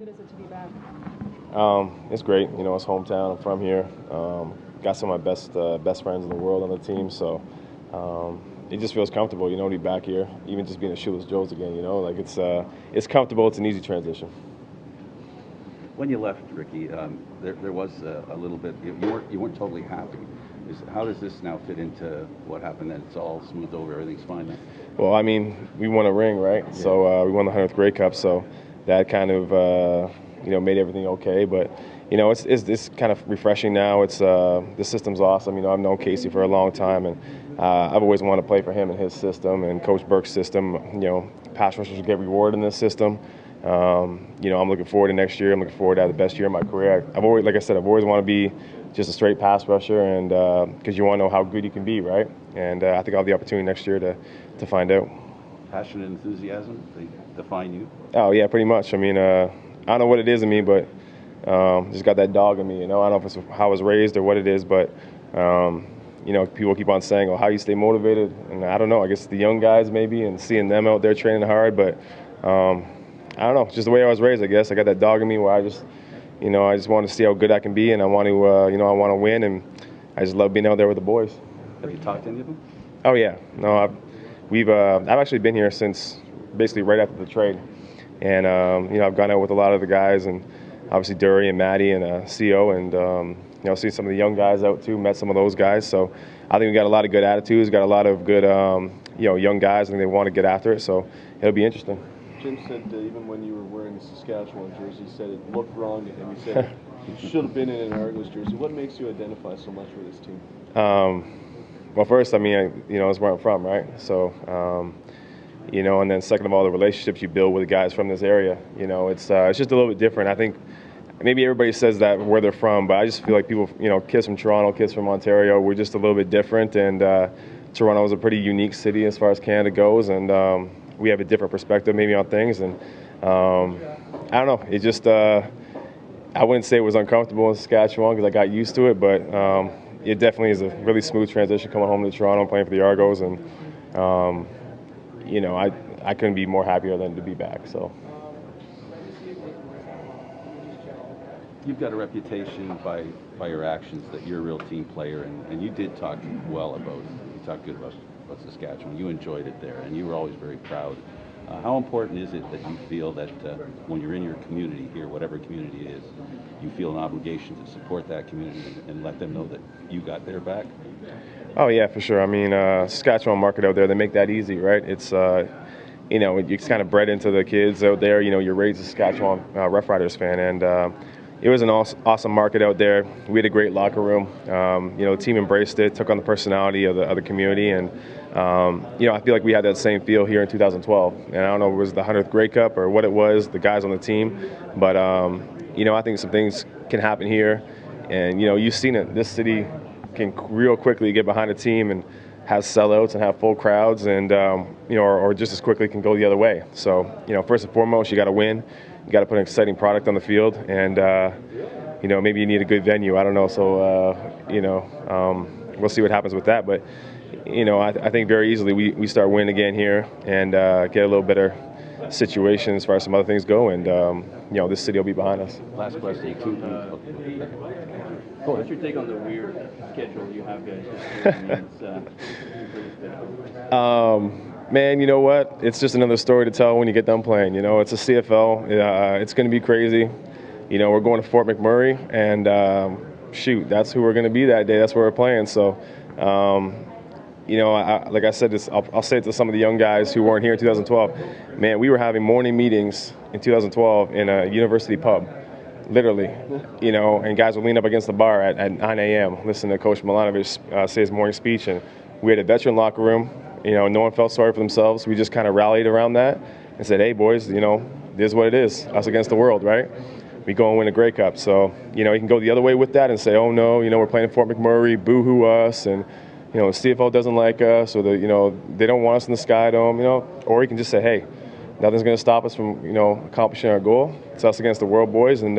good is it to be back? It's great. You know, it's hometown. I'm from here. Got some of my best friends in the world on the team, so it just feels comfortable. You know, to be back here, even just being a Shoeless Joes again. You know, like it's comfortable. It's an easy transition. When you left, Ricky, there was a little bit. You weren't totally happy. How does this now fit into what happened? That it's all smoothed over, everything's fine now. Well, I mean, we won a ring, right? Yeah. So we won the 100th Grey Cup, so that kind of made everything okay. But you know, it's kind of refreshing now. It's the system's awesome. You know, I've known Casey for a long time, and I've always wanted to play for him and his system and Coach Burke's system. You know, pass rushers get rewarded in this system. You know, I'm looking forward to next year. I'm looking forward to the best year of my career. I've always, like I said, I've always wanted to be just a straight pass rusher, and because you want to know how good you can be, right? And I think I'll have the opportunity next year to find out. Passion and enthusiasm, they define you? Oh, yeah, pretty much. I mean, I don't know what it is in me, but just got that dog in me, you know. I don't know if it's how I was raised or what it is, but, you know, people keep on saying, oh, how you stay motivated? And I don't know. I guess the young guys maybe and seeing them out there training hard, but I don't know. Just the way I was raised, I guess. I got that dog in me where I just want to see how good I can be, and I want to, I want to win, and I just love being out there with the boys. Have you talked to any of them? Oh yeah, no, I've actually been here since basically right after the trade, and you know, I've gone out with a lot of the guys, and obviously Dury and Maddie and CO, and you know, seen some of the young guys out too. Met some of those guys, so I think we got a lot of good attitudes, got a lot of good, you know, young guys, and they want to get after it, so it'll be interesting. Jim said even when you were wearing the Saskatchewan jersey, he said it looked wrong to him. He said you should have been in an Argos jersey. What makes you identify so much with this team? Well, first, I mean, you know, it's where I'm from, right? So, you know, and then second of all, the relationships you build with the guys from this area. You know, it's just a little bit different. I think maybe everybody says that where they're from, but I just feel like people, you know, kids from Toronto, kids from Ontario, we're just a little bit different. And Toronto is a pretty unique city as far as Canada goes, and we have a different perspective maybe on things, and I don't know. It just I wouldn't say it was uncomfortable in Saskatchewan because I got used to it, but it definitely is a really smooth transition coming home to Toronto and playing for the Argos, and you know, I couldn't be more happier than to be back. So. You've got a reputation by your actions that you're a real team player, and you did talk well about it. You talked good about Saskatchewan. You enjoyed it there, and you were always very proud. How important is it that you feel that when you're in your community here, whatever community it is, you feel an obligation to support that community and let them know that you got their back? Oh yeah, for sure. I mean, Saskatchewan market out there, they make that easy, right? It's you know, it's kind of bred into the kids out there. You know, you're raised a Saskatchewan Rough Riders fan, and it was an awesome market out there. We had a great locker room. You know, the team embraced it, took on the personality of the community, and you know, I feel like we had that same feel here in 2012. And I don't know if it was the 100th Grey Cup or what it was, the guys on the team, but you know, I think some things can happen here, and you know, you've seen it. This city can real quickly get behind a team and have sellouts and have full crowds, and you know, or just as quickly can go the other way. So you know, first and foremost, you got to win. You got to put an exciting product on the field, and you know, maybe you need a good venue. I don't know. So you know, we'll see what happens with that. But you know, I think very easily we start winning again here and get a little better situation as far as some other things go, and you know, this city will be behind us. Last question. What's your take on the weird schedule you have, guys? Man, you know what? It's just another story to tell when you get done playing. You know, it's a CFL. It's going to be crazy. You know, we're going to Fort McMurray, and shoot, that's who we're going to be that day. That's where we're playing. So, you know, like I said, I'll say it to some of the young guys who weren't here in 2012. Man, we were having morning meetings in 2012 in a university pub, literally. You know, and guys would lean up against the bar at 9 a.m. listen to Coach Milanovic say his morning speech, and we had a veteran locker room. You know, no one felt sorry for themselves. We just kind of rallied around that and said, hey, boys, you know, this is what it is, us against the world, right? We go and win a Grey Cup. So, you know, you can go the other way with that and say, oh, no, you know, we're playing in Fort McMurray, boo-hoo us, and, you know, the CFL doesn't like us, or, you know, they don't want us in the Sky Dome, you know. Or you can just say, hey, nothing's going to stop us from, you know, accomplishing our goal. It's us against the world, boys, and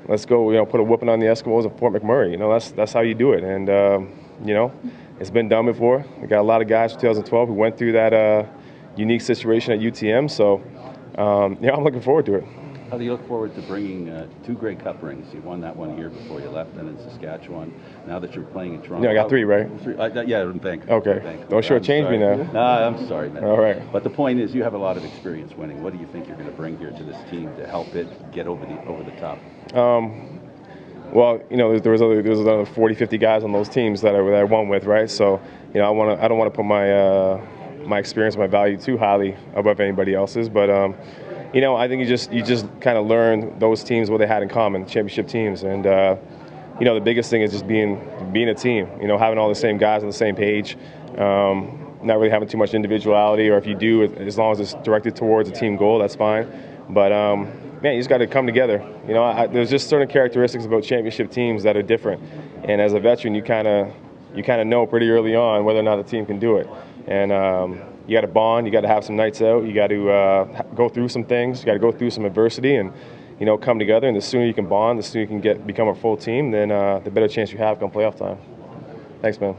let's go, you know, put a whooping on the Eskimos at Fort McMurray. You know, that's how you do it. And, you know, it's been done before. We got a lot of guys from 2012 who went through that unique situation at UTM. So, yeah, I'm looking forward to it. How do you look forward to bringing 2 Grey Cup rings? You won that one here before you left, and in Saskatchewan. Now that you're playing in Toronto, Yeah, I got 3, right? 3. Yeah, I didn't think. Okay. Don't shortchange me now. Nah, I'm sorry, man. All right. But the point is, you have a lot of experience winning. What do you think you're going to bring here to this team to help it get over the top? Well, you know, there was another 40, 50 guys on those teams that I won with, right? So, you know, I don't want to put my experience, my value too highly above anybody else's, but you know, I think you just kind of learn those teams what they had in common, championship teams, and you know, the biggest thing is just being a team. You know, having all the same guys on the same page, not really having too much individuality, or if you do, as long as it's directed towards a team goal, that's fine. But man, you just got to come together. You know, there's just certain characteristics about championship teams that are different, and as a veteran, you kind of know pretty early on whether or not the team can do it. And you got to bond. You got to have some nights out. You got to go through some things. You got to go through some adversity, and you know, come together. And the sooner you can bond, the sooner you can become a full team, then the better chance you have come playoff time. Thanks, man.